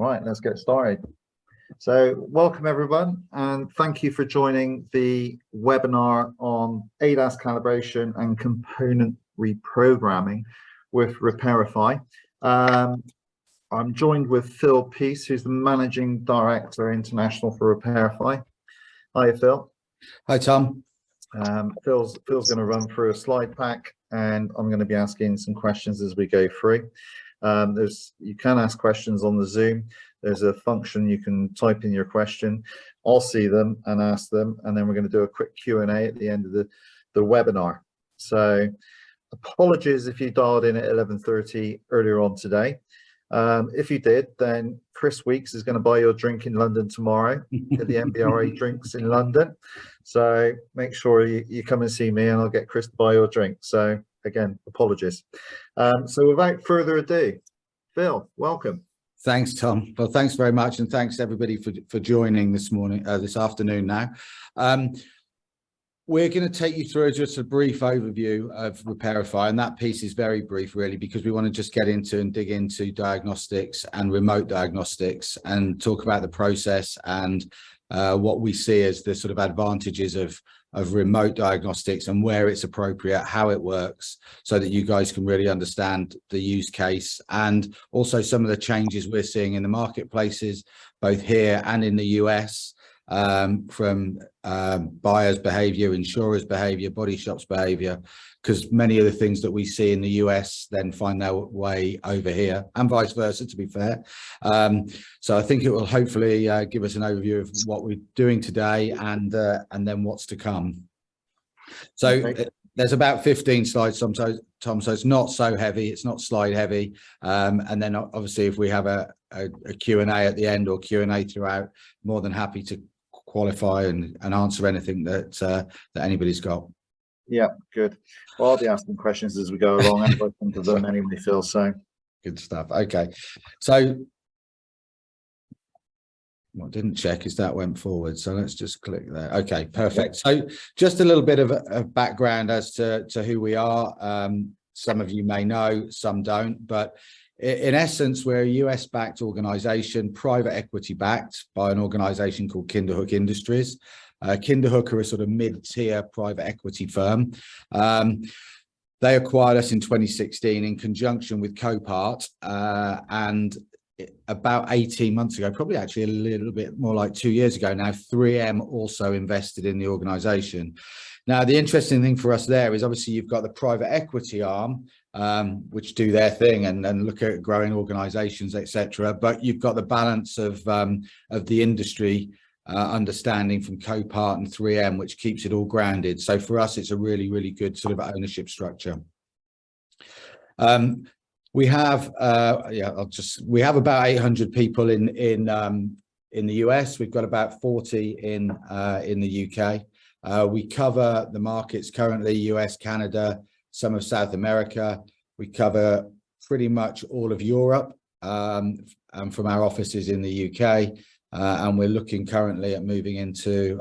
Right, let's get started. So welcome everyone, and thank you for joining the webinar on ADAS calibration and component reprogramming with Repairify. I'm joined with Phil Peace, who's the Managing Director International for Repairify. Hi, Phil. Hi, Tom. Phil's going to run through a slide pack, and I'm going to be asking some questions as we go through. You can ask questions on the Zoom. There's a function you can type in your question. I'll see them and ask them, and then we're going to do a quick Q&A at the end of the webinar. So apologies if you dialed in at 11:30 earlier on today. If you did, then Chris Weeks is going to buy you a drink in London tomorrow at the NBRA Drinks in London. So make sure you come and see me, and I'll get Chris to buy you a drink. So again, apologies. So without further ado, Phil, welcome. Thanks, Tom. Well, thanks very much, and thanks everybody for joining this afternoon now. We're going to take you through just a brief overview of Repairify, and that piece is very brief, really, because we want to just get into and dig into diagnostics and remote diagnostics and talk about the process and what we see as the sort of advantages of remote diagnostics and where it's appropriate, how it works, so that you guys can really understand the use case, and also some of the changes we're seeing in the marketplaces, both here and in the US, from buyers' behavior, insurers' behavior, body shops' behavior, because many of the things that we see in the US then find their way over here, and vice versa, to be fair. So I think it will hopefully give us an overview of what we're doing today and then what's to come. So okay. There's about 15 slides, Tom, so it's not so heavy, it's not slide heavy. And then obviously if we have a Q&A at the end or Q&A throughout, more than happy to qualify and answer anything that anybody's got. Yeah, good. Well, I'll be asking questions as we go along. I'm looking to them anyway, Phil. So good stuff. Okay, so what I didn't check is that went forward. So let's just click there. Okay, perfect. So just a little bit of a background as to who we are. Some of you may know, some don't, but in essence, we're a US-backed organization, private equity-backed by an organization called Kinderhook Industries. Kinderhook are a sort of mid-tier private equity firm. They acquired us in 2016 in conjunction with Copart, and about 18 months ago, probably actually a little bit more like 2 years ago now, 3M also invested in the organization. Now, the interesting thing for us there is obviously you've got the private equity arm, which do their thing and look at growing organizations, etc. But you've got the balance of the industry understanding from Copart and 3M, which keeps it all grounded. So for us, it's a really, really good sort of ownership structure. We have we have about 800 people in the US. We've got about 40 in the UK. We cover the markets currently: US, Canada, some of South America. We cover pretty much all of Europe, and from our offices in the UK. And we're looking currently at moving into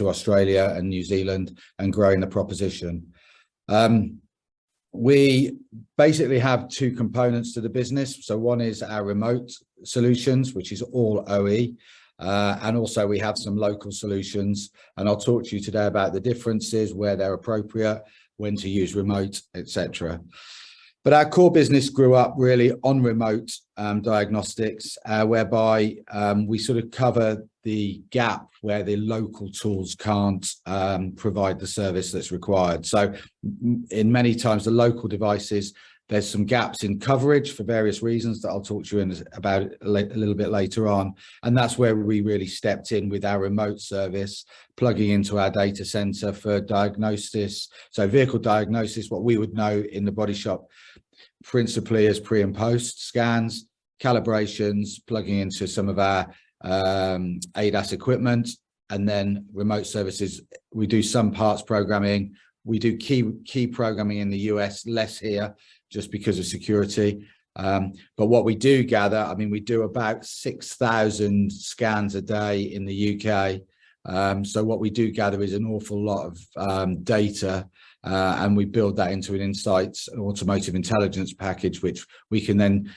Australia and New Zealand and growing the proposition. We basically have two components to the business. So one is our remote solutions, which is all OE, and also we have some local solutions. And I'll talk to you today about the differences, where they're appropriate, when to use remote, etc. But our core business grew up really on remote diagnostics, whereby we sort of cover the gap where the local tools can't provide the service that's required. So in many times, the local devices, there's some gaps in coverage for various reasons that I'll talk to you about a little bit later on. And that's where we really stepped in with our remote service, plugging into our data center for diagnosis. So vehicle diagnosis, what we would know in the body shop, principally as pre and post scans, calibrations, plugging into some of our ADAS equipment, and then remote services. We do some parts programming. We do key programming in the US, less here, just because of security. But what we do gather, I mean, we do about 6,000 scans a day in the UK. So what we do gather is an awful lot of data, and we build that into an insights, an automotive intelligence package, which we can then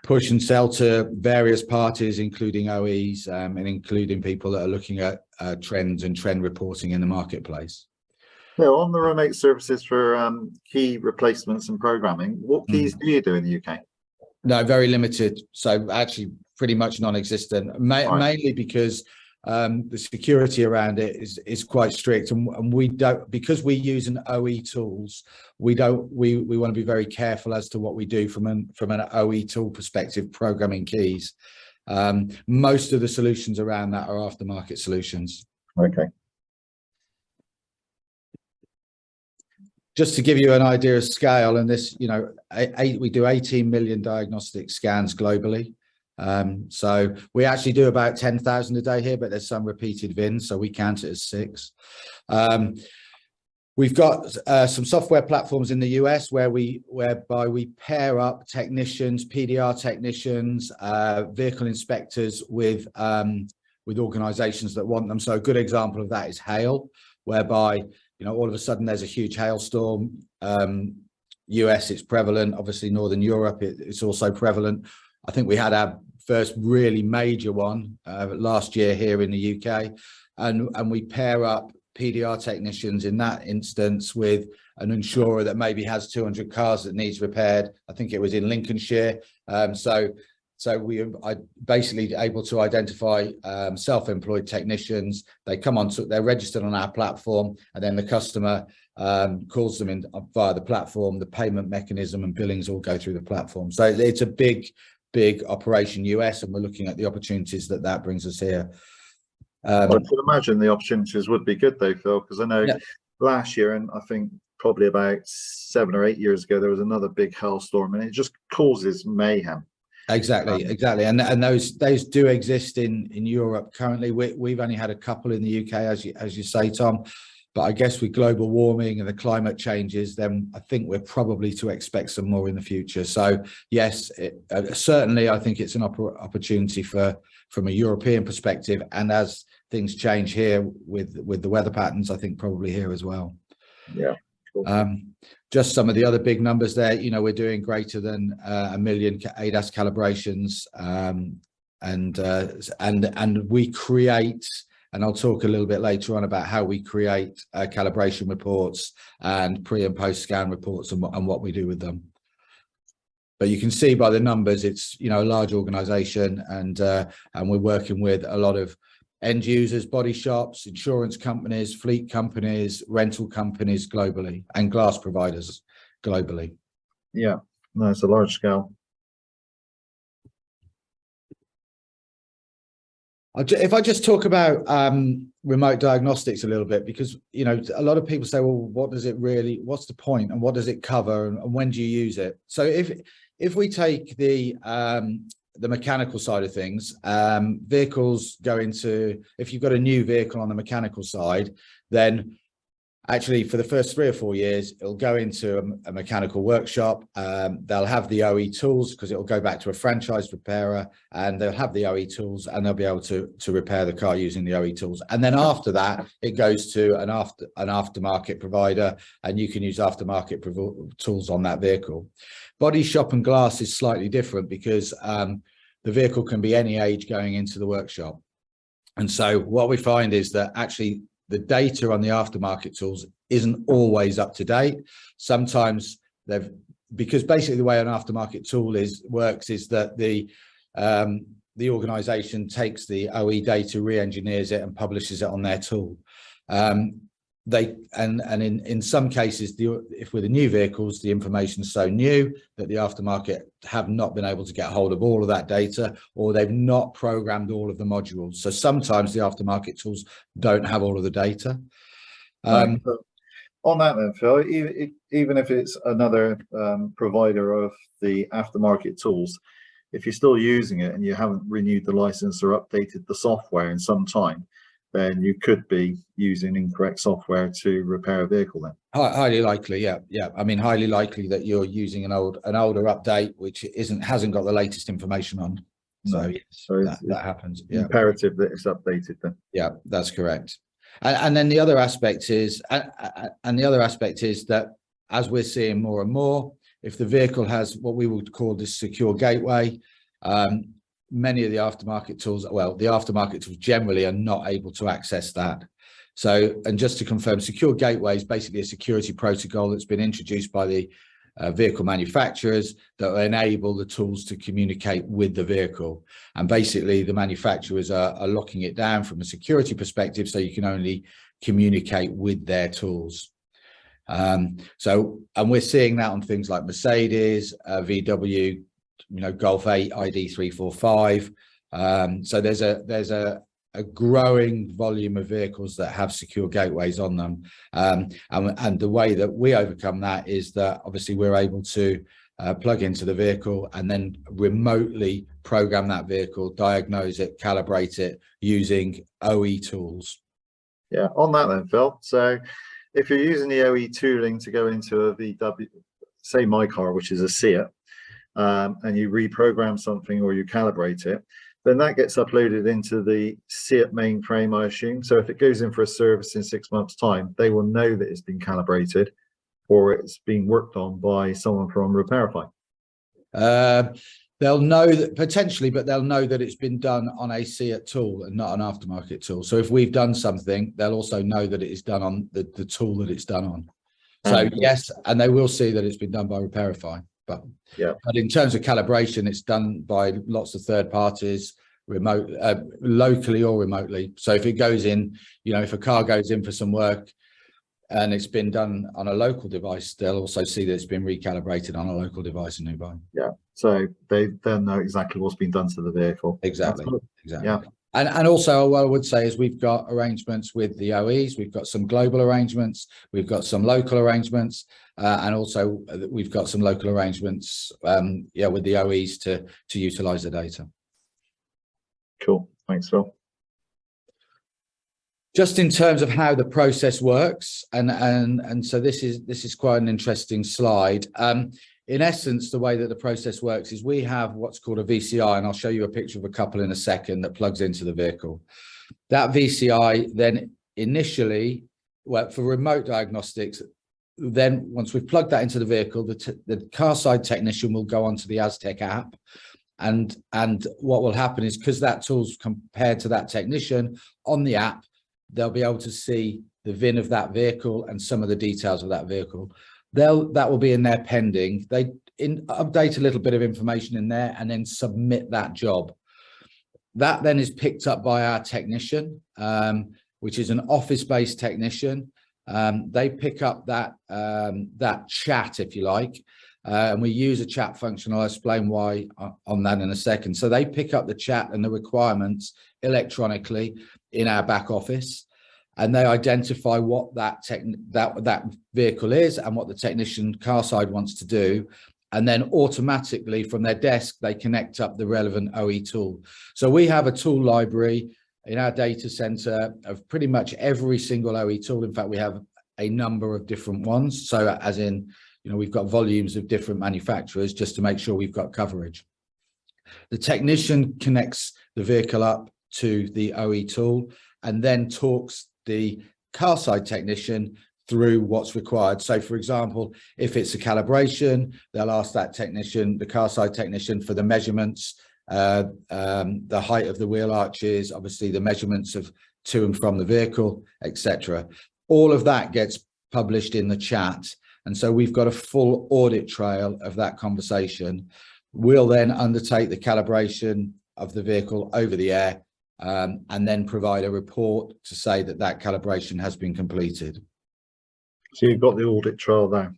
push and sell to various parties, including OEs, and including people that are looking at trends and trend reporting in the marketplace. Well, on the remote services for key replacements and programming, what keys do you do in the UK? No, very limited. So actually pretty much non-existent, mainly because the security around it is quite strict, and we don't, because we use an OE tools, we want to be very careful as to what we do from an OE tool perspective, programming keys. Most of the solutions around that are aftermarket solutions. Okay. Just to give you an idea of scale, and this, you know, we do 18 million diagnostic scans globally. So we actually do about 10,000 a day here, but there's some repeated VINs, so we count it as 6. We've got some software platforms in the US whereby we pair up technicians, PDR technicians, vehicle inspectors with organizations that want them. So a good example of that is hail, whereby, you know, all of a sudden there's a huge hailstorm. US, it's prevalent. Obviously, Northern Europe, it's also prevalent. I think we had our first really major one last year here in the UK, and we pair up PDR technicians in that instance with an insurer that maybe has 200 cars that needs repaired. I think it was in Lincolnshire. So we are basically able to identify self-employed technicians. They come on, they're registered on our platform, and then the customer calls them in via the platform. The payment mechanism and billings all go through the platform. So it's a big operation US, and we're looking at the opportunities that brings us here. I can imagine the opportunities would be good though, Phil, because I know last year, and I think probably about 7 or 8 years ago, there was another big hailstorm, and it just causes mayhem. Exactly. And those do exist in Europe currently. We've only had a couple in the UK, as you say, Tom. But I guess with global warming and the climate changes, then I think we're probably to expect some more in the future. So yes, certainly I think it's an opportunity from a European perspective, and as things change here with the weather patterns, I think probably here as well. Yeah. Cool. Just some of the other big numbers there. You know, we're doing greater than 1 million ADAS calibrations, and we create. And I'll talk a little bit later on about how we create calibration reports and pre and post scan reports and what we do with them. But you can see by the numbers, it's, you know, a large organization, and we're working with a lot of end users, body shops, insurance companies, fleet companies, rental companies globally, and glass providers globally. Yeah, no, it's a large scale. If I just talk about remote diagnostics a little bit, because, you know, a lot of people say, well, what does it really, what's the point, and what does it cover, and when do you use it? So if we take the mechanical side of things, vehicles go into, if you've got a new vehicle on the mechanical side, then actually for the first 3 or 4 years, it'll go into a mechanical workshop. They'll have the OE tools because it'll go back to a franchised repairer, and they'll have the OE tools, and they'll be able to repair the car using the OE tools. And then after that, it goes to an aftermarket provider, and you can use aftermarket tools on that vehicle. Body shop and glass is slightly different because the vehicle can be any age going into the workshop. And so what we find is that actually the data on the aftermarket tools isn't always up to date. Sometimes because basically the way an aftermarket tool works is that the organization takes the OE data, re-engineers it, and publishes it on their tool. In some cases, if with the new vehicles, the information is so new that the aftermarket have not been able to get hold of all of that data, or they've not programmed all of the modules. So sometimes the aftermarket tools don't have all of the data. On that then, Phil, even if it's another provider of the aftermarket tools, if you're still using it and you haven't renewed the license or updated the software in some time, then you could be using incorrect software to repair a vehicle then. Highly likely, yeah. I mean, highly likely that you're using an older update which hasn't got the latest information on. So, yes, so that happens. Yeah. Imperative that it's updated then. Yeah, that's correct. And then the other aspect is, that as we're seeing more and more, if the vehicle has what we would call this secure gateway, Many of the aftermarket tools, well, the aftermarket tools generally are not able to access that. So, and just to confirm, secure gateway is basically a security protocol that's been introduced by the vehicle manufacturers that will enable the tools to communicate with the vehicle. And basically the manufacturers are locking it down from a security perspective, so you can only communicate with their tools. And we're seeing that on things like Mercedes, VW, Golf 8, ID 345. So there's a growing volume of vehicles that have secure gateways on them. And the way that we overcome that is that obviously we're able to plug into the vehicle and then remotely program that vehicle, diagnose it, calibrate it using OE tools. Yeah, on that then, Phil. So if you're using the OE tooling to go into a VW, say my car, which is a Seat, and you reprogram something or you calibrate it, then that gets uploaded into the Seat mainframe, I assume. So if it goes in for a service in 6 months' time, they will know that it's been calibrated or it's being worked on by someone from Repairify. They'll know that potentially, but they'll know that it's been done on a Seat tool and not an aftermarket tool. So if we've done something, they'll also know that it is done on the tool that it's done on. So yes, and they will see that it's been done by Repairify. But in terms of calibration, it's done by lots of third parties, remote, locally or remotely. So if it goes in, if a car goes in for some work and it's been done on a local device, they'll also see that it's been recalibrated on a local device in Dubai. Yeah, so they'll know exactly what's been done to the vehicle. Exactly. Yeah. And also what I would say is we've got arrangements with the OEs, we've got some global arrangements, we've got some local arrangements, and also we've got some local arrangements with the OEs to utilize the data. Cool, thanks, Phil. Just in terms of how the process works, and so this is quite an interesting slide. In essence, the way that the process works is we have what's called a VCI, and I'll show you a picture of a couple in a second that plugs into the vehicle. That VCI then initially, well, for remote diagnostics, then once we've plugged that into the vehicle, the car side technician will go onto the AsTech app. And what will happen is, because that tool's compared to that technician on the app, they'll be able to see the VIN of that vehicle and some of the details of that vehicle. That will be in there pending. They update a little bit of information in there and then submit that job. That then is picked up by our technician, which is an office-based technician. They pick up that chat, if you like, and we use a chat function. I'll explain why on that in a second. So they pick up the chat and the requirements electronically in our back office, and they identify what that vehicle is and what the technician car side wants to do. And then automatically from their desk, they connect up the relevant OE tool. So we have a tool library in our data center of pretty much every single OE tool. In fact, we have a number of different ones. So as in, we've got volumes of different manufacturers just to make sure we've got coverage. The technician connects the vehicle up to the OE tool and then talks the car side technician through what's required. So for example, if it's a calibration, they'll ask that technician, the car side technician, for the measurements, the height of the wheel arches, obviously the measurements of to and from the vehicle, etc. All of that gets published in the chat. And so we've got a full audit trail of that conversation. We'll then undertake the calibration of the vehicle over the air, and then provide a report to say that that calibration has been completed. So you've got the audit trail there.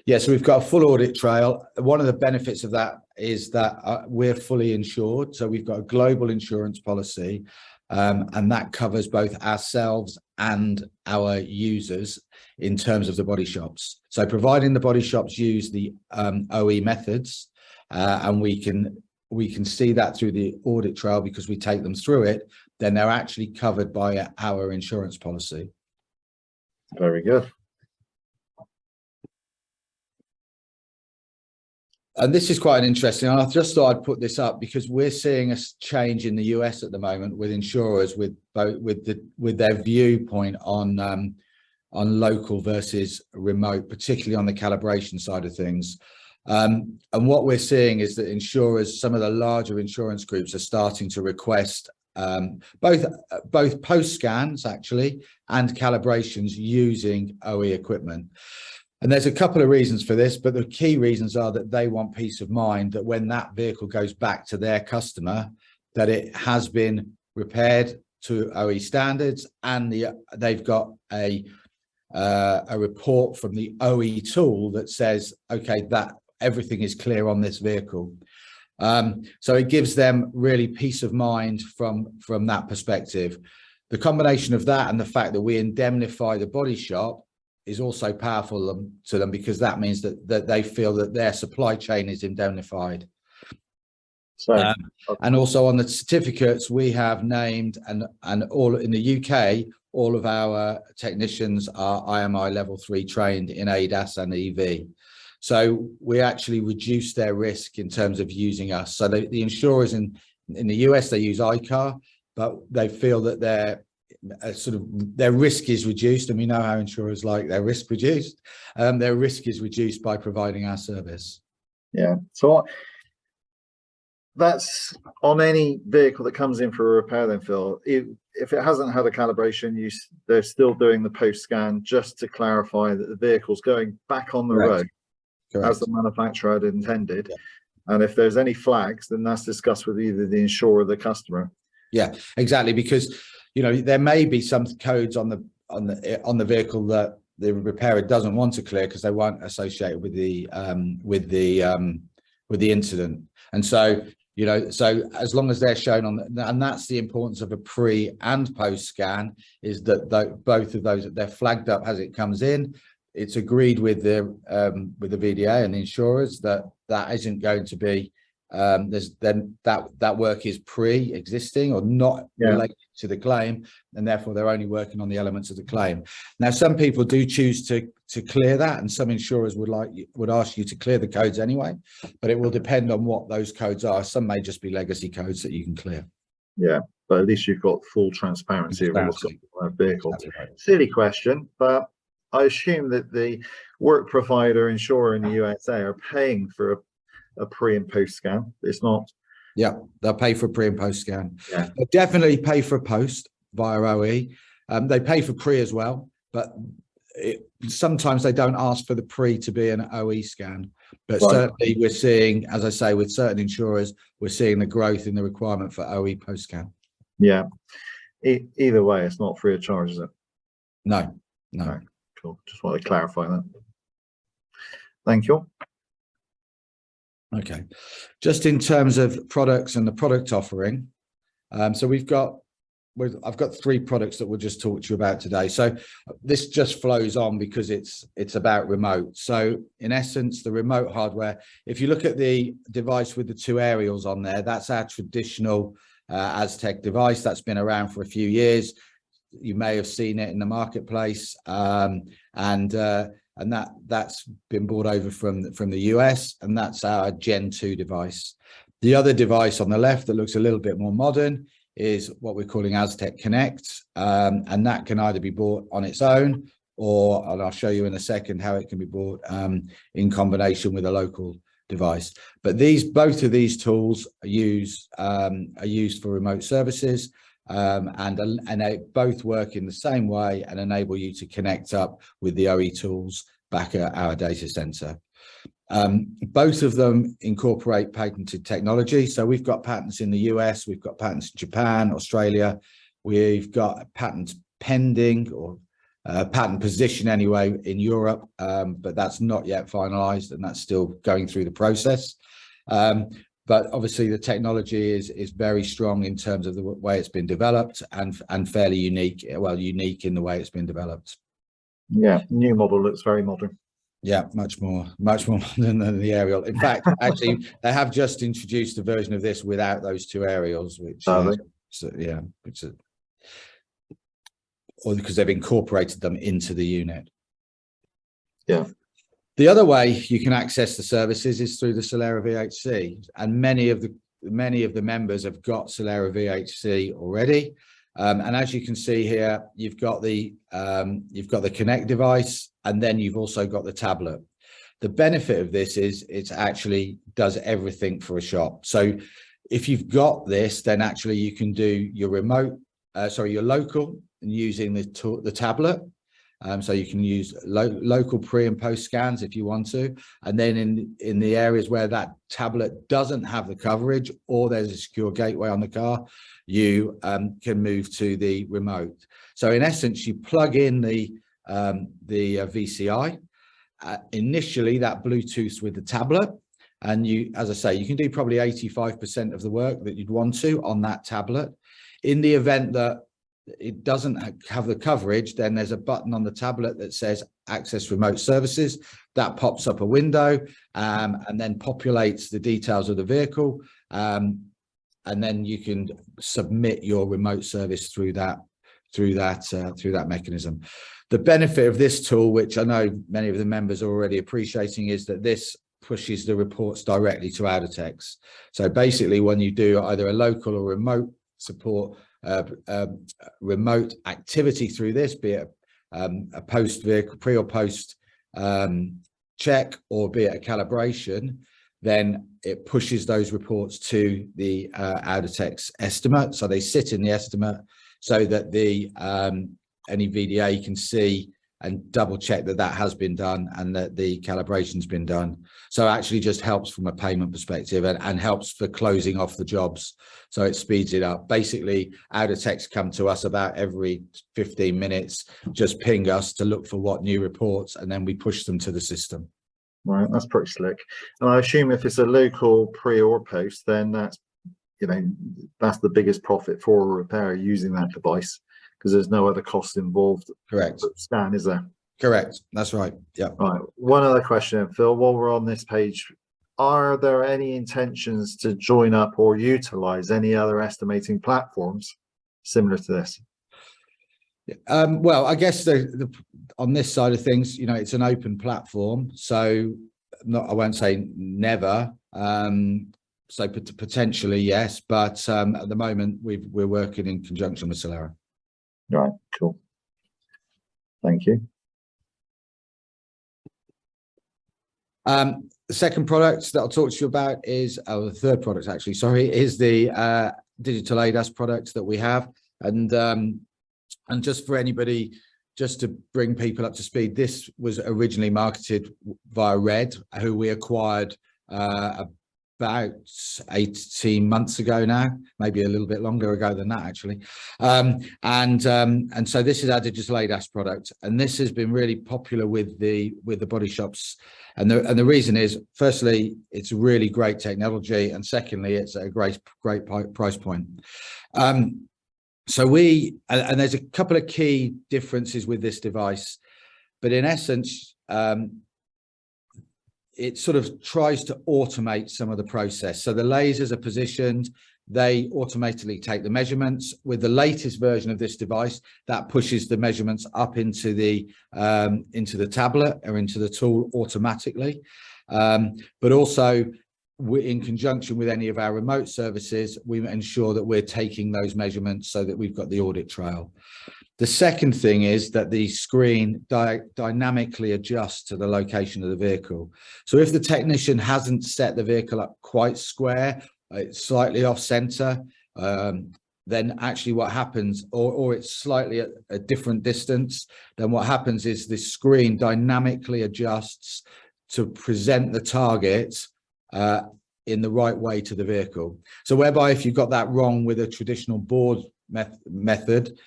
Yeah, so we've got a full audit trail. One of the benefits of that is that we're fully insured. So we've got a global insurance policy, and that covers both ourselves and our users in terms of the body shops. So providing the body shops use the OE methods, and we can see that through the audit trail because we take them through it, then they're actually covered by our insurance policy. Very good. And this is quite interesting. And I just thought I'd put this up because we're seeing a change in the US at the moment with insurers, with their viewpoint on local versus remote, particularly on the calibration side of things. And what we're seeing is that insurers, some of the larger insurance groups, are starting to request both post scans actually and calibrations using OE equipment. And there's a couple of reasons for this, but the key reasons are that they want peace of mind that when that vehicle goes back to their customer, that it has been repaired to OE standards, and they've got a report from the OE tool that says, okay, that everything is clear on this vehicle. So it gives them really peace of mind from that perspective. The combination of that and the fact that we indemnify the body shop is also powerful to them, because that means that they feel that their supply chain is indemnified. So, and also on the certificates, we have named, and all in the UK, all of our technicians are IMI level 3 trained in ADAS and EV. So we actually reduce their risk in terms of using us. So the insurers in the US, they use ICAR, but they feel that their risk is reduced, and we know how insurers like their risk reduced. Their risk is reduced by providing our service. Yeah, so that's on any vehicle that comes in for a repair then, Phil. If it hasn't had a calibration, they're still doing the post scan just to clarify that the vehicle's going back on the road. Correct. As the manufacturer had intended. Yeah. And if there's any flags, then that's discussed with either the insurer or the customer. Yeah, exactly, because there may be some codes on the vehicle that the repairer doesn't want to clear because they weren't associated with the incident. And so so as long as they're shown and that's the importance of a pre and post scan, is that both of those, they're flagged up as it comes in. It's agreed with the VDA and the insurers that isn't going to be that work is pre-existing or not related to the claim, and therefore they're only working on the elements of the claim. Now, some people do choose to clear that, and some insurers would ask you to clear the codes anyway, but it will depend on what those codes are. Some may just be legacy codes that you can clear. Yeah, but at least you've got full transparency of what's got on the vehicle. Right. Silly question, but I assume that the work provider insurer in the USA are paying for a pre and post scan. It's not. Yeah, they'll pay for a pre and post scan. Yeah. They'll definitely pay for a post via OE. They pay for pre as well, but sometimes they don't ask for the pre to be an OE scan. But right. Certainly we're seeing, as I say, with certain insurers, we're seeing the growth in the requirement for OE post scan. Yeah. Either way, it's not free of charge, is it? No. Right. Cool. Just want to clarify that. Thank you. Okay. Just in terms of products and the product offering, so I've got 3 products that we'll just talk to you about today. So this just flows on because it's about remote. So in essence, the remote hardware, if you look at the device with the 2 aerials on there, that's our traditional AsTech device that's been around for a few years. You may have seen it in the marketplace, and that's been brought over from the US, and that's our Gen 2 device. The other device on the left that looks a little bit more modern is what we're calling AsTech Connect, and that can either be bought on its own, and I'll show you in a second how it can be bought in combination with a local device. But both of these tools are used for remote services. And they both work in the same way and enable you to connect up with the OE tools back at our data center. Both of them incorporate patented technology. So we've got patents in the US, we've got patents in Japan, Australia, we've got patents pending, or patent position anyway, in Europe, but that's not yet finalized, and that's still going through the process. But obviously the technology is very strong in terms of the way it's been developed, and fairly unique in the way it's been developed. Yeah, new model looks very modern. Yeah, much more modern than the aerial. In fact, actually, they have just introduced a version of this without those 2 aerials, which or because they've incorporated them into the unit. Yeah. The other way you can access the services is through the Solera VHC, and many of the members have got Solera VHC already. And as you can see here, you've got the Connect device, and then you've also got the tablet. The benefit of this is it actually does everything for a shop. So if you've got this, then actually you can do your remote, your local, using the tablet. So you can use local pre and post scans if you want to. And then in the areas where that tablet doesn't have the coverage, or there's a secure gateway on the car, you can move to the remote. So in essence, you plug in the VCI, initially that Bluetooth with the tablet. And you, as I say, you can do probably 85% of the work that you'd want to on that tablet. In the event that it doesn't have the coverage, then there's a button on the tablet that says access remote services. That pops up a window and then populates the details of the vehicle. And then you can submit your remote service through that mechanism. The benefit of this tool, which I know many of the members are already appreciating, is that this pushes the reports directly to AsTech. So basically, when you do either a local or remote support, remote activity through this, be it a post vehicle, pre or post check, or be it a calibration, then it pushes those reports to the AsTech estimate. So they sit in the estimate so that the any VDA can see and double check that that has been done and that the calibration's been done. So it actually just helps from a payment perspective and helps for closing off the jobs. So it speeds it up. Basically, AsTech come to us about every 15 minutes, just ping us to look for what new reports, and then we push them to the system. Right, that's pretty slick. And I assume if it's a local pre or post, then that's, you know, that's the biggest profit for a repairer using that device, because there's no other cost involved. Correct. Scan, is there? Correct. That's right. Yeah. Right. One other question, Phil, while we're on this page, are there any intentions to join up or utilize any other estimating platforms similar to this? Well, I guess on this side of things, you know, it's an open platform, so I won't say never. So potentially yes, but at the moment we're working in conjunction with Solera. Right, cool. Thank you. The second product that I'll talk to you about is, the third product actually, sorry, is the digital ADAS product that we have. And just for anybody, just to bring people up to speed, this was originally marketed via Red, who we acquired about 18 months ago now, maybe a little bit longer ago than that actually. And so this is our digital ADAS product, and this has been really popular with the body shops. And the reason is, firstly, it's really great technology, and secondly, it's a great price point. So and there's a couple of key differences with this device, but in essence, it sort of tries to automate some of the process. So the lasers are positioned, they automatically take the measurements. With the latest version of this device, that pushes the measurements up into the tablet or into the tool automatically. But also, in conjunction with any of our remote services, we ensure that we're taking those measurements so that we've got the audit trail. The second thing is that the screen dynamically adjusts to the location of the vehicle. So if the technician hasn't set the vehicle up quite square, it's slightly off center, then actually what happens, or it's slightly at a different distance, then what happens is the screen dynamically adjusts to present the target in the right way to the vehicle. So whereby if you've got that wrong with a traditional board method,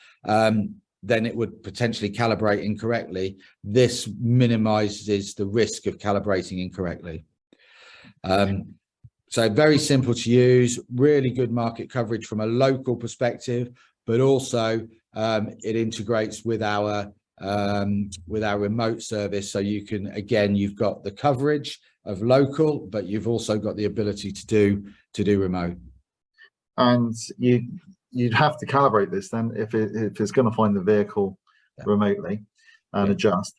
then it would potentially calibrate incorrectly. This minimizes the risk of calibrating incorrectly. So very simple to use, really good market coverage from a local perspective, but also it integrates with our remote service. So you can, again, you've got the coverage of local, but you've also got the ability to do remote. And you'd have to calibrate this then if it's going to find the vehicle remotely and adjust.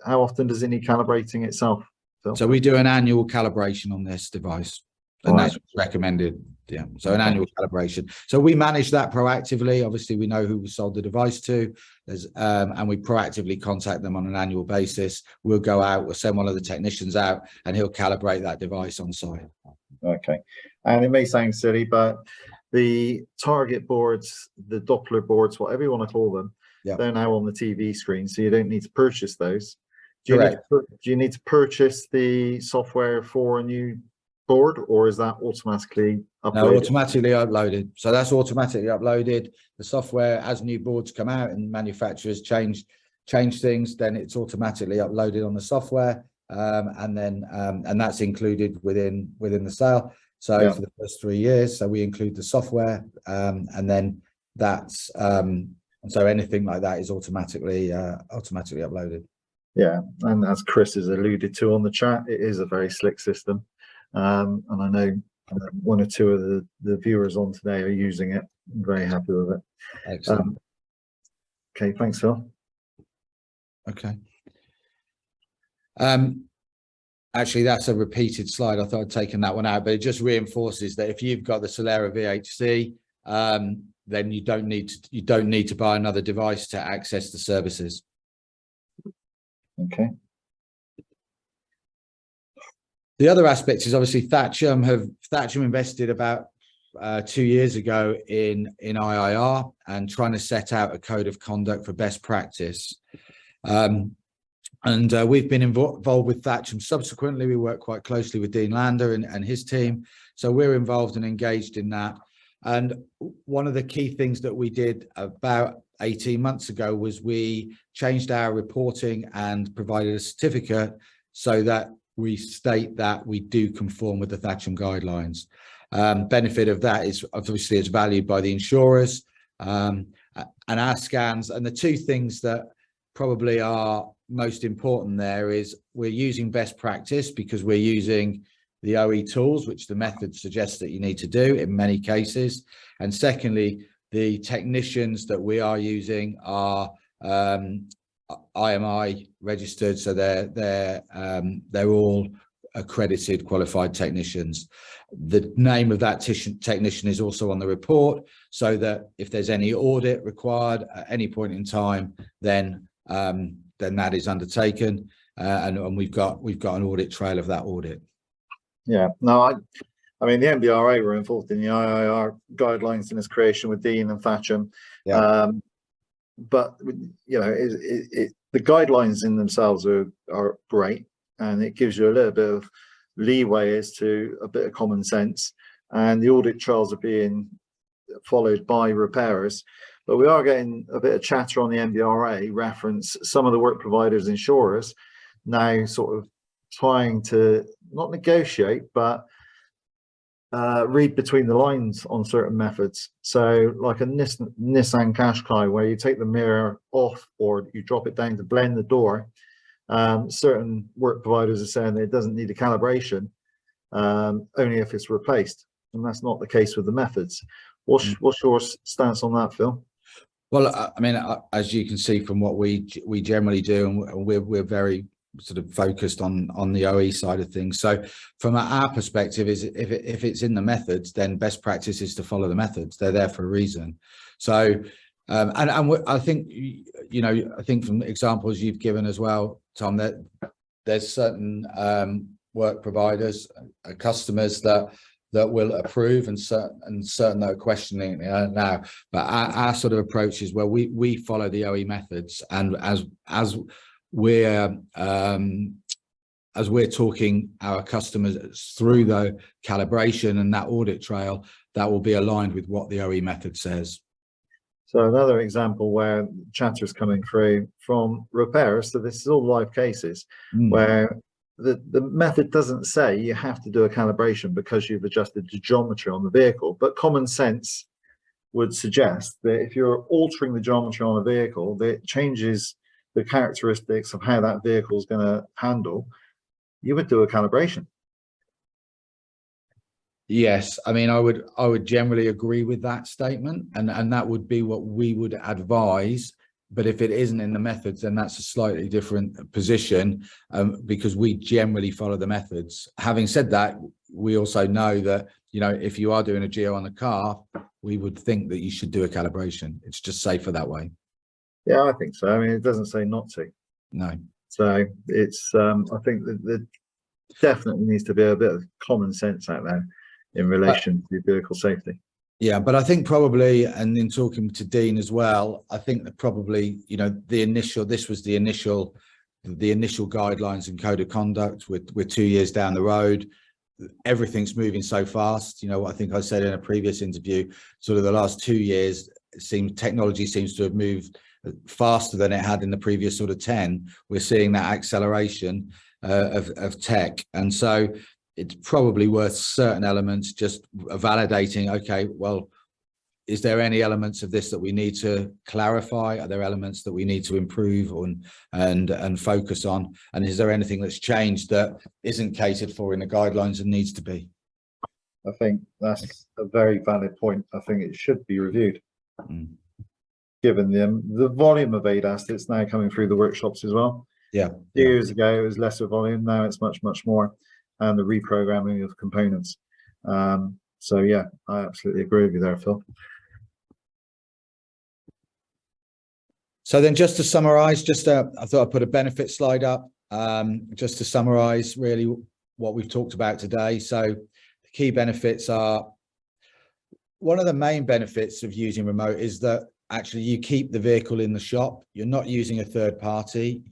How often does it need calibrating itself, Phil? So we do an annual calibration on this device, and that's recommended. Yeah, so an annual calibration. So we manage that proactively. Obviously, we know who we sold the device to, and we proactively contact them on an annual basis. We'll go out, we'll send one of the technicians out, and he'll calibrate that device on site. Okay, and it may sound silly, but the target boards, the Doppler boards, whatever you want to call them, they're now on the TV screen, so you don't need to purchase those. Do you need to purchase the software for a new board, or is that automatically uploaded? No, automatically uploaded. So that's automatically uploaded. The software, as new boards come out and manufacturers change things, then it's automatically uploaded on the software, and that's included within the sale. So for the first 3 years, so we include the software, and then that's and so anything like that is automatically uploaded. Yeah, and as Chris has alluded to on the chat, it is a very slick system. And I know one or two of the viewers on today are using it. I'm very happy with it. Excellent. Okay, thanks, Phil. Okay. Actually, that's a repeated slide. I thought I'd taken that one out, but it just reinforces that if you've got the Solera VHC, then you don't need to buy another device to access the services. Okay. The other aspect is obviously Thatcham invested about 2 years ago in IIR and trying to set out a code of conduct for best practice. And we've been involved with Thatcham. Subsequently, we work quite closely with Dean Lander and his team. So we're involved and engaged in that. And one of the key things that we did about 18 months ago was we changed our reporting and provided a certificate so that we state that we do conform with the Thatcham guidelines. Benefit of that is obviously it's valued by the insurers and our scans. And the two things that probably are most important there is we're using best practice because we're using the OE tools, which the method suggests that you need to do in many cases. And secondly, the technicians that we are using are IMI registered, so they're all accredited qualified technicians. The name of that technician is also on the report, so that if there's any audit required at any point in time, then that is undertaken, and we've got an audit trail of that audit. Yeah, no, I mean the NBRA were involved in the IIR guidelines in its creation with Dean and Thatcham. Yeah. But you know, the guidelines in themselves are great, and it gives you a little bit of leeway as to a bit of common sense. And the audit trails are being followed by repairers, but we are getting a bit of chatter on the NBRA reference. Some of the work providers, insurers, now sort of trying to not negotiate, but read between the lines on certain methods. So like a Nissan Qashqai, where you take the mirror off or you drop it down to blend the door, certain work providers are saying that it doesn't need a calibration, only if it's replaced, and that's not the case with the methods. What's your stance on that, Phil? Well, I mean, as you can see from what we generally do, and we're very sort of focused on the OE side of things. So from our perspective, is if it's in the methods, then best practice is to follow the methods. They're there for a reason. So I think, you know, I think from examples you've given as well, Tom, that there's certain work providers, customers that will approve, and certain that are questioning it now. But our sort of approach is where we follow the OE methods, and as we're talking our customers through the calibration and that audit trail, that will be aligned with what the OE method says. So another example where chatter is coming through from repairers, so this is all live cases, where the method doesn't say you have to do a calibration because you've adjusted the geometry on the vehicle, but common sense would suggest that if you're altering the geometry on a vehicle, that it changes the characteristics of how that vehicle is going to handle, you would do a calibration. Yes, I mean, I would generally agree with that statement, and that would be what we would advise. But if it isn't in the methods, then that's a slightly different position, because we generally follow the methods. Having said that, we also know that you know, if you are doing a geo on the car, we would think that you should do a calibration. It's just safer that way. Yeah, I think so. I mean, it doesn't say not to. No. So it's, I think that there definitely needs to be a bit of common sense out there in relation to vehicle safety. Yeah, but I think probably, and in talking to Dean as well, I think that probably, you know, this was the initial guidelines and code of conduct. We're 2 years down the road. Everything's moving so fast. You know, I think I said in a previous interview, sort of the last 2 years, technology seems to have moved faster than it had in the previous sort of 10. We're seeing that acceleration of tech. And so it's probably worth certain elements just validating, okay, well, is there any elements of this that we need to clarify? Are there elements that we need to improve on and focus on? And is there anything that's changed that isn't catered for in the guidelines and needs to be? I think that's a very valid point. I think it should be reviewed. Given the volume of ADAS that's now coming through the workshops as well. Yeah. Years ago, it was lesser volume. Now it's much, much more. And the reprogramming of components. So yeah, I absolutely agree with you there, Phil. So then just to summarize, I thought I'd put a benefit slide up, just to summarize really what we've talked about today. So the key benefits are, one of the main benefits of using remote is that actually you keep the vehicle in the shop. You're not using a third party.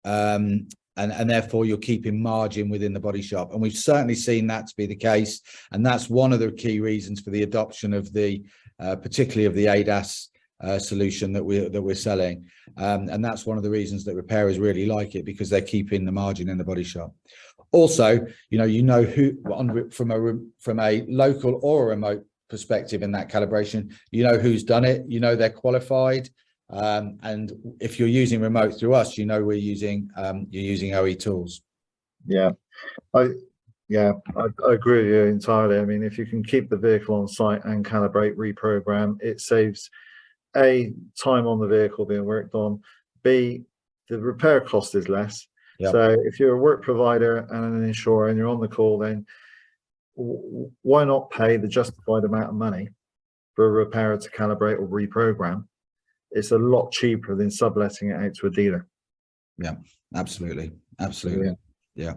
And therefore you're keeping margin within the body shop. And we've certainly seen that to be the case. And that's one of the key reasons for the adoption of particularly of the ADAS solution that we're selling. And that's one of the reasons that repairers really like it, because they're keeping the margin in the body shop. Also, you know who, from a local or a remote perspective in that calibration, you know who's done it, you know they're qualified. And if you're using remote through us, you know you're using OE tools. Yeah, I agree with you entirely. I mean, if you can keep the vehicle on site and calibrate, reprogram, it saves A, time on the vehicle being worked on, B, the repair cost is less. Yep. So if you're a work provider and an insurer and you're on the call, then why not pay the justified amount of money for a repairer to calibrate or reprogram? It's a lot cheaper than subletting it out to a dealer. Yeah, absolutely. Yeah.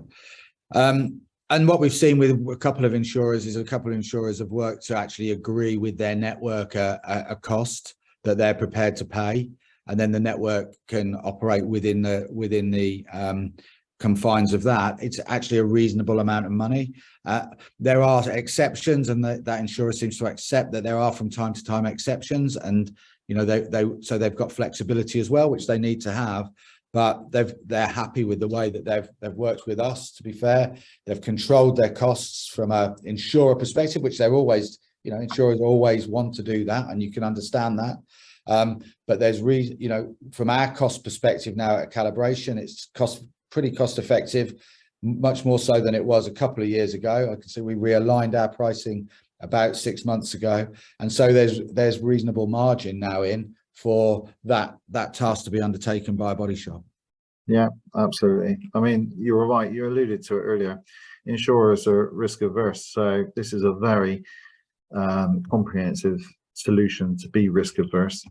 And what we've seen with a couple of insurers is a couple of insurers have worked to actually agree with their network a cost that they're prepared to pay, and then the network can operate within the confines of that. It's actually a reasonable amount of money. There are exceptions, and that insurer seems to accept that there are from time to time exceptions, and so they've got flexibility as well, which they need to have. But they're happy with the way that they've worked with us. To be fair, they've controlled their costs from a insurer perspective, which they're always, insurers always want to do that, and you can understand that. But there's from our cost perspective now at calibration, it's pretty cost effective, much more so than it was a couple of years ago. I can see we realigned our pricing about 6 months ago, and so there's reasonable margin now in for that task to be undertaken by a body shop. Yeah, absolutely. I mean, you were right, you alluded to it earlier. Insurers are risk averse, so this is a very comprehensive solution to be risk averse.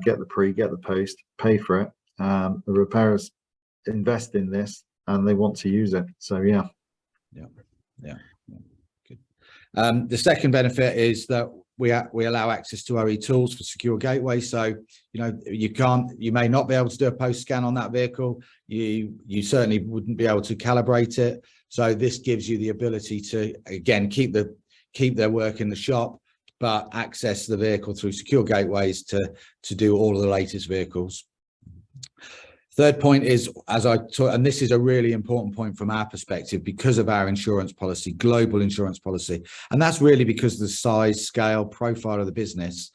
Get the pre, get the post, pay for it. The repairers invest in this and they want to use it. So yeah. Good. The second benefit is that we allow access to OE tools for secure gateway. So you may not be able to do a post scan on that vehicle. You certainly wouldn't be able to calibrate it. So this gives you the ability to again keep their work in the shop, but access the vehicle through secure gateways to do all of the latest vehicles. Third point is, and this is a really important point from our perspective because of our insurance policy, global insurance policy, and that's really because of the size, scale, profile of the business.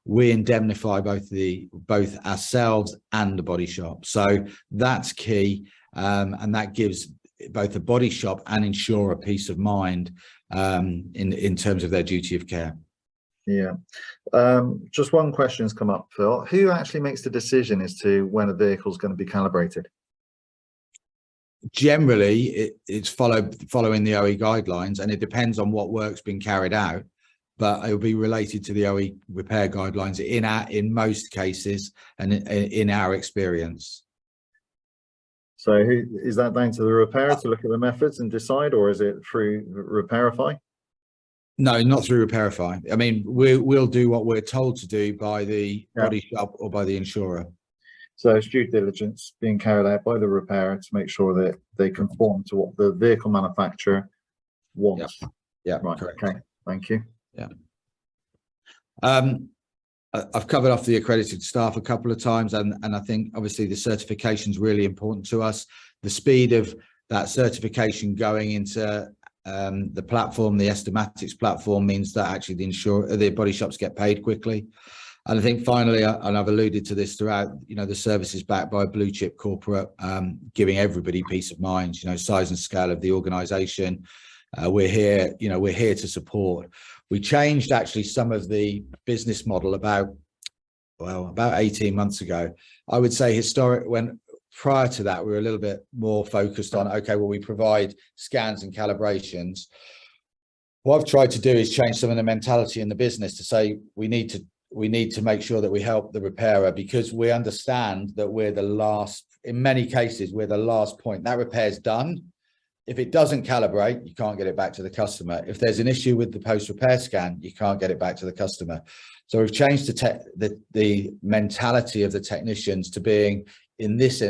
We indemnify both ourselves and the body shop, so that's key, and that gives both the body shop and insurer peace of mind in terms of their duty of care. Yeah. Just one question has come up, Phil. Who actually makes the decision as to when a vehicle is going to be calibrated? Generally, it's following the OE guidelines, and it depends on what work's been carried out, but it will be related to the OE repair guidelines in most cases and in our experience. So is that down to the repairer to look at the methods and decide, or is it through Repairify? No, not through Repairify. I mean, we'll do what we're told to do by the body shop or by the insurer. So it's due diligence being carried out by the repairer to make sure that they conform to what the vehicle manufacturer wants. Yeah, right. Correct. Okay, thank you. Yeah. I've covered off the accredited staff a couple of times, and I think obviously the certification is really important to us. The speed of that certification going into the platform, the Estimatics platform, means that actually the body shops get paid quickly. And I think finally, and I've alluded to this throughout, the service is backed by a blue chip corporate, giving everybody peace of mind, size and scale of the organization. We're here to support. We changed actually some of the business model about 18 months ago. I would say prior to that, we were a little bit more focused on, okay, well, we provide scans and calibrations. What I've tried to do is change some of the mentality in the business to say we need to make sure that we help the repairer, because we understand that in many cases, we're the last point. That repair's done. If it doesn't calibrate, you can't get it back to the customer. If there's an issue with the post-repair scan, you can't get it back to the customer. So we've changed the mentality of the technicians to being in this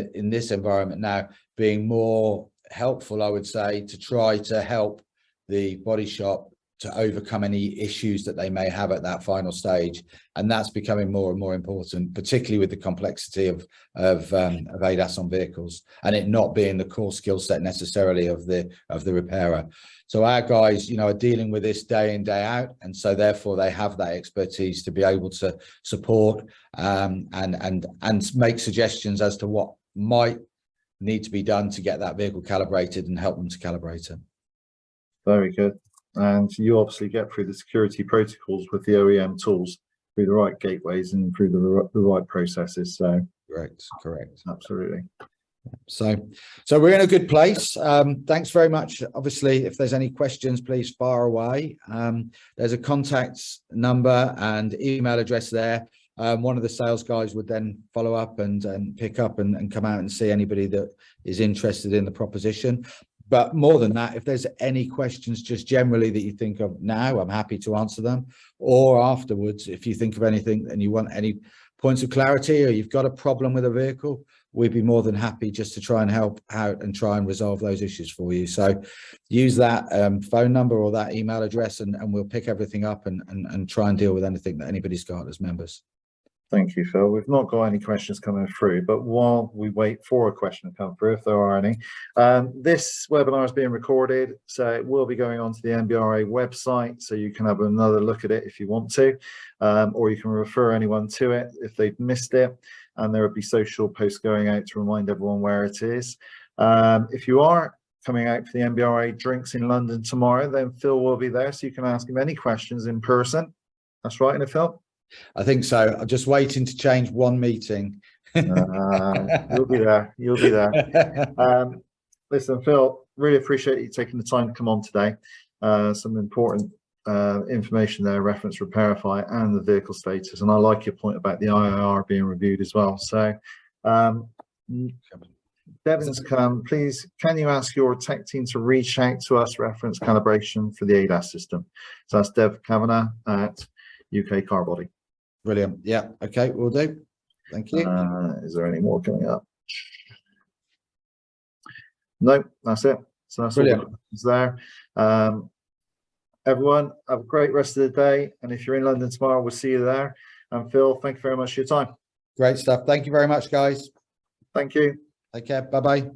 environment now, being more helpful, I would say, to try to help the body shop to overcome any issues that they may have at that final stage. And that's becoming more and more important, particularly with the complexity of ADAS on vehicles, and it not being the core skill set necessarily of the repairer. So our guys, are dealing with this day in, day out, and so therefore they have that expertise to be able to support and make suggestions as to what might need to be done to get that vehicle calibrated and help them to calibrate it. Very good. And you obviously get through the security protocols with the OEM tools through the right gateways and through the right processes. So correct, absolutely. So we're in a good place. Thanks very much. Obviously, if there's any questions, please fire away. There's a contact number and email address there. One of the sales guys would then follow up and pick up and come out and see anybody that is interested in the proposition. But more than that, if there's any questions just generally that you think of now, I'm happy to answer them. Or afterwards, if you think of anything and you want any points of clarity, or you've got a problem with a vehicle, we'd be more than happy just to try and help out and try and resolve those issues for you. So use that phone number or that email address, and we'll pick everything up and try and deal with anything that anybody's got as members. Thank you, Phil. We've not got any questions coming through, but while we wait for a question to come through, if there are any, this webinar is being recorded, so it will be going on to the NBRA website, so you can have another look at it if you want to, or you can refer anyone to it if they've missed it, and there will be social posts going out to remind everyone where it is. If you are coming out for the NBRA drinks in London tomorrow, then Phil will be there, so you can ask him any questions in person. That's right, isn't it, Phil? I think so. I'm just waiting to change one meeting. You'll be there. You'll be there. Listen, Phil, really appreciate you taking the time to come on today. Some important information there, reference Repairify and the vehicle status. And I like your point about the IIR being reviewed as well. So Devon's come. Please, can you ask your tech team to reach out to us, reference calibration for the ADAS system? So that's Dev Kavanagh at UK Car Body. Brilliant. Yeah. Okay, we'll do. Thank you. Is there any more coming up? No, that's it. So that's brilliant. All that's there. Everyone, have a great rest of the day. And if you're in London tomorrow, we'll see you there. And Phil, thank you very much for your time. Great stuff. Thank you very much, guys. Thank you. Take care. Bye-bye.